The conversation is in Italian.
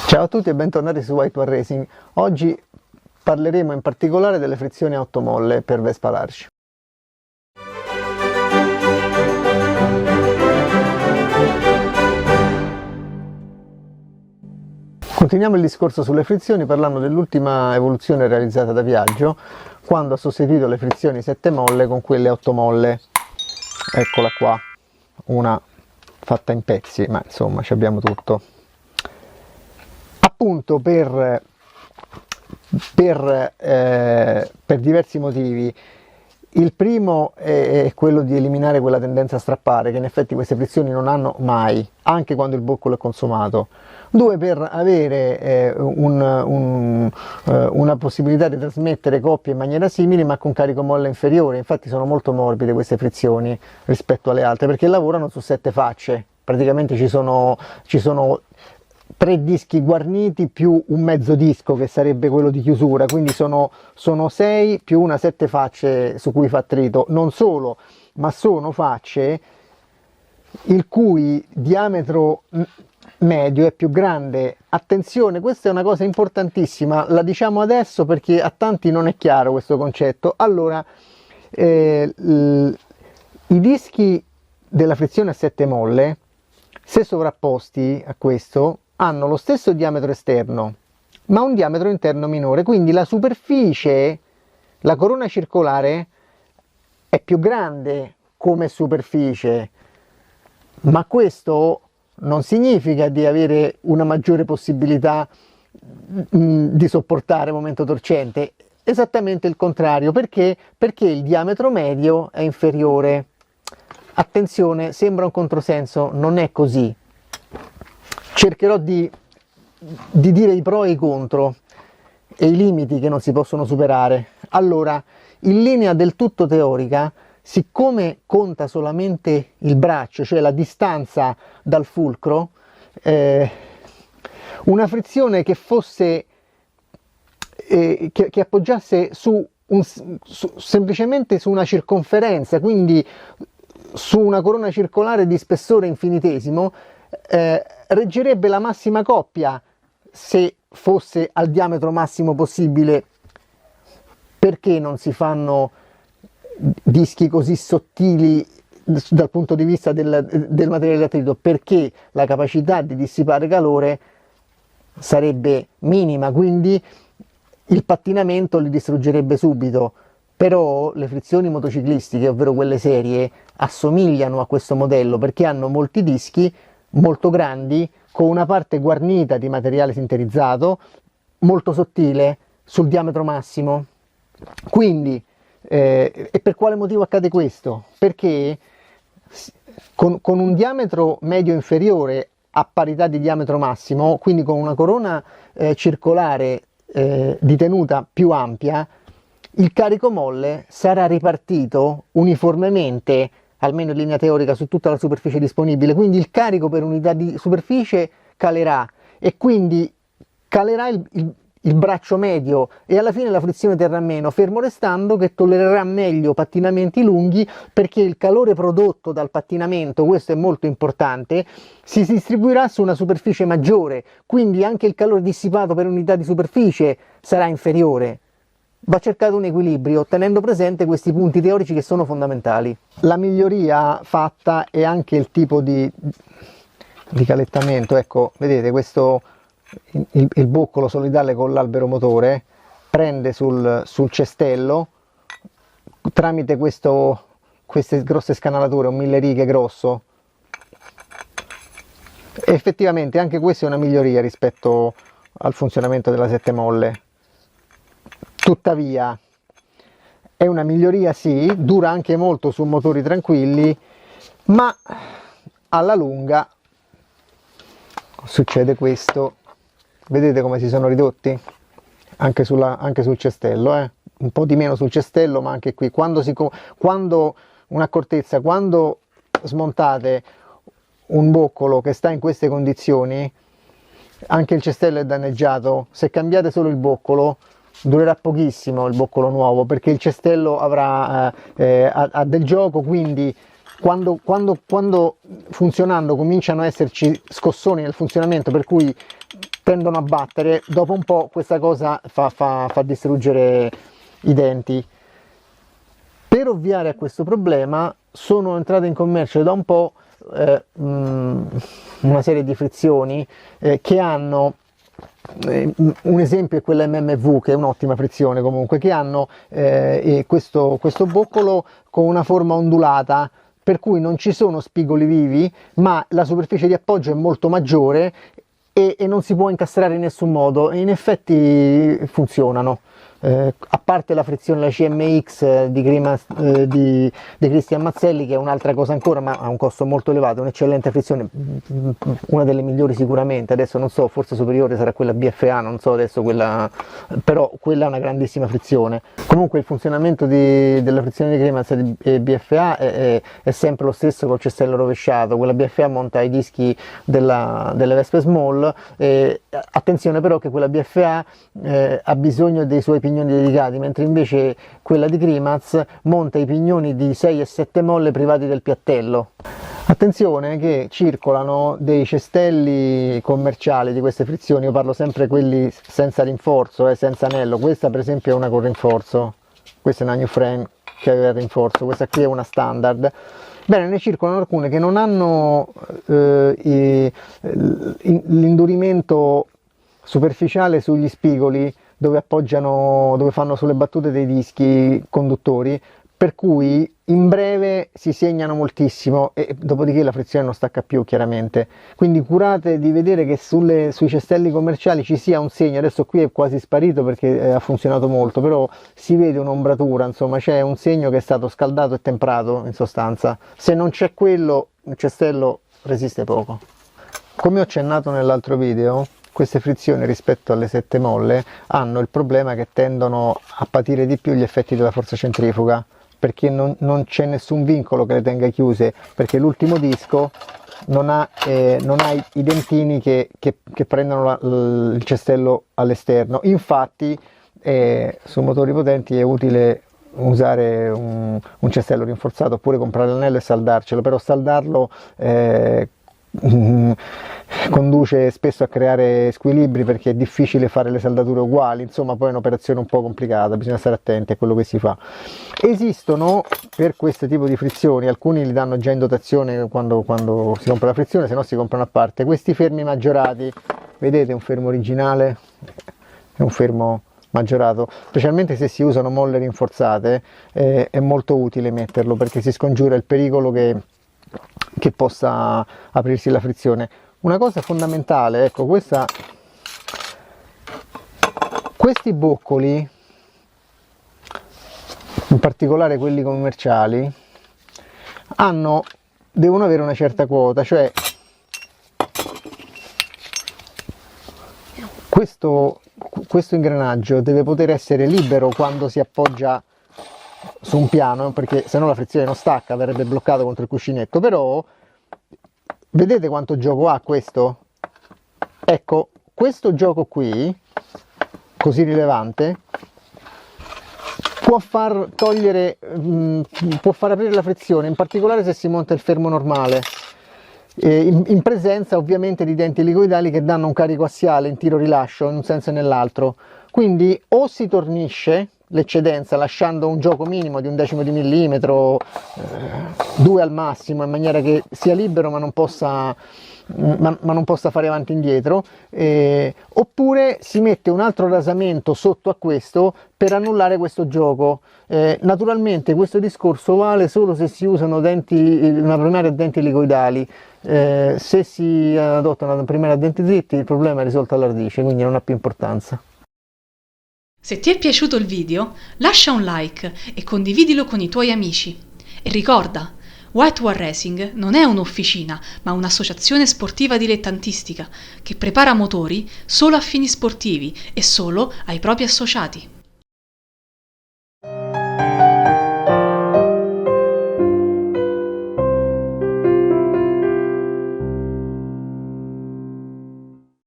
Ciao a tutti e bentornati su White One Racing. Oggi parleremo in particolare delle frizioni a 8 molle per Vespa Large. Continuiamo il discorso sulle frizioni parlando dell'ultima evoluzione realizzata da Piaggio, quando ha sostituito le frizioni 7 molle con quelle 8 molle. Eccola qua, una fatta in pezzi, ma insomma ci abbiamo tutto. Appunto per diversi motivi. Il primo è quello di eliminare quella tendenza a strappare, che in effetti queste frizioni non hanno mai, anche quando il boccolo è consumato. Due, per avere una possibilità di trasmettere coppie in maniera simile ma con carico molla inferiore. Infatti sono molto morbide queste frizioni rispetto alle altre, perché lavorano su 7 facce. Praticamente ci sono 3 dischi guarniti più un mezzo disco che sarebbe quello di chiusura, quindi sono 6 più una 7 facce su cui fa attrito. Non solo, ma sono facce il cui diametro medio è più grande. Attenzione, questa è una cosa importantissima, la diciamo adesso perché a tanti non è chiaro questo concetto. Allora, i dischi della frizione a 7 molle, se sovrapposti a questo, hanno lo stesso diametro esterno ma un diametro interno minore, quindi la superficie, la corona circolare è più grande come superficie, ma questo non significa di avere una maggiore possibilità di sopportare momento torcente, esattamente il contrario. Perché? Perché il diametro medio è inferiore. Attenzione, sembra un controsenso, non è così. Cercherò di dire i pro e i contro e i limiti che non si possono superare. Allora, in linea del tutto teorica, siccome conta solamente il braccio, cioè la distanza dal fulcro, una frizione che fosse che appoggiasse semplicemente su una circonferenza, quindi su una corona circolare di spessore infinitesimo, reggerebbe la massima coppia se fosse al diametro massimo possibile. Perché non si fanno dischi così sottili dal punto di vista del materiale d'attrito? Perché la capacità di dissipare calore sarebbe minima, quindi il pattinamento li distruggerebbe subito. Però le frizioni motociclistiche, ovvero quelle serie, assomigliano a questo modello perché hanno molti dischi molto grandi con una parte guarnita di materiale sinterizzato molto sottile sul diametro massimo. Quindi e per quale motivo accade questo? Perché con un diametro medio inferiore a parità di diametro massimo, quindi con una corona circolare di tenuta più ampia, il carico molle sarà ripartito uniformemente, almeno in linea teorica, su tutta la superficie disponibile. Quindi il carico per unità di superficie calerà e quindi calerà il braccio medio e alla fine la frizione terrà meno, fermo restando che tollererà meglio pattinamenti lunghi, perché il calore prodotto dal pattinamento, questo è molto importante, si distribuirà su una superficie maggiore, quindi anche il calore dissipato per unità di superficie sarà inferiore. Va cercato un equilibrio tenendo presente questi punti teorici che sono fondamentali. La miglioria fatta è anche il tipo di calettamento. Ecco, vedete, questo il boccolo solidale con l'albero motore prende sul cestello tramite queste grosse scanalature, un 1000 righe grosso. E effettivamente anche questa è una miglioria rispetto al funzionamento della 7 molle. Tuttavia è una miglioria, sì, dura anche molto su motori tranquilli, ma alla lunga succede questo. Vedete come si sono ridotti? Anche sul cestello, un po' di meno sul cestello, ma anche qui. Un'accortezza, quando smontate un boccolo che sta in queste condizioni, anche il cestello è danneggiato. Se cambiate solo il boccolo, durerà pochissimo il boccolo nuovo, perché il cestello ha del gioco, quindi quando funzionando cominciano a esserci scossoni nel funzionamento per cui tendono a battere, dopo un po' questa cosa fa distruggere i denti. Per ovviare a questo problema sono entrate in commercio da un po' una serie di frizioni che hanno, un esempio è quella MMV, che è un'ottima frizione comunque, che hanno questo boccolo con una forma ondulata, per cui non ci sono spigoli vivi, ma la superficie di appoggio è molto maggiore e non si può incastrare in nessun modo, e in effetti funzionano. A parte la frizione, la CMX di Cristian Mazzelli, che è un'altra cosa ancora, ma ha un costo molto elevato, un'eccellente frizione, una delle migliori sicuramente, adesso non so, forse superiore sarà quella BFA, non so adesso quella, però quella è una grandissima frizione. Comunque il funzionamento della frizione di Cremaz e BFA è sempre lo stesso col cestello rovesciato. Quella BFA monta i dischi delle Vespe Small, attenzione però che quella BFA ha bisogno dei suoi pignoni dedicati, mentre invece quella di Crimaz monta i pignoni di 6 e 7 molle privati del piattello. Attenzione che circolano dei cestelli commerciali di queste frizioni, io parlo sempre quelli senza rinforzo, senza anello. Questa per esempio è una con rinforzo, questa è una New Frame che aveva il rinforzo, questa qui è una standard. Bene, ne circolano alcune che non hanno l'indurimento superficiale sugli spigoli dove appoggiano, dove fanno sulle battute dei dischi conduttori, per cui in breve si segnano moltissimo e dopodiché la frizione non stacca più, chiaramente. Quindi curate di vedere che sui cestelli commerciali ci sia un segno. Adesso qui è quasi sparito perché ha funzionato molto, però si vede un'ombratura, insomma c'è un segno che è stato scaldato e temprato in sostanza. Se non c'è quello, il cestello resiste poco. Come ho accennato nell'altro video, queste frizioni rispetto alle 7 molle hanno il problema che tendono a patire di più gli effetti della forza centrifuga, perché non c'è nessun vincolo che le tenga chiuse, perché l'ultimo disco non ha i dentini che prendono il cestello all'esterno. Infatti su motori potenti è utile usare un cestello rinforzato, oppure comprare l'anello e saldarcelo, però saldarlo conduce spesso a creare squilibri perché è difficile fare le saldature uguali, insomma poi è un'operazione un po' complicata, bisogna stare attenti a quello che si fa. Esistono per questo tipo di frizioni, alcuni li danno già in dotazione quando si compra la frizione, se no si comprano a parte, questi fermi maggiorati. Vedete un fermo originale e un fermo maggiorato, specialmente se si usano molle rinforzate è molto utile metterlo, perché si scongiura il pericolo che possa aprirsi la frizione. Una cosa fondamentale, ecco, questi boccoli, in particolare quelli commerciali, devono avere una certa quota, cioè questo ingranaggio deve poter essere libero quando si appoggia su un piano, perché se no la frizione non stacca, verrebbe bloccato contro il cuscinetto. Però vedete quanto gioco ha questo? Ecco, questo gioco qui così rilevante può far aprire la frizione, in particolare se si monta il fermo normale, in presenza ovviamente di denti elicoidali che danno un carico assiale in tiro-rilascio in un senso e nell'altro. Quindi o si tornisce l'eccedenza lasciando un gioco minimo di 1/10 di millimetro, 2 al massimo, in maniera che sia libero ma non possa fare avanti e indietro, oppure si mette un altro rasamento sotto a questo per annullare questo gioco. Naturalmente questo discorso vale solo se si usano una primaria a denti elicoidali. Se si adotta una primaria a denti dritti il problema è risolto alla radice, quindi non ha più importanza. Se ti è piaciuto il video, lascia un like e condividilo con i tuoi amici. E ricorda, White War Racing non è un'officina, ma un'associazione sportiva dilettantistica che prepara motori solo a fini sportivi e solo ai propri associati.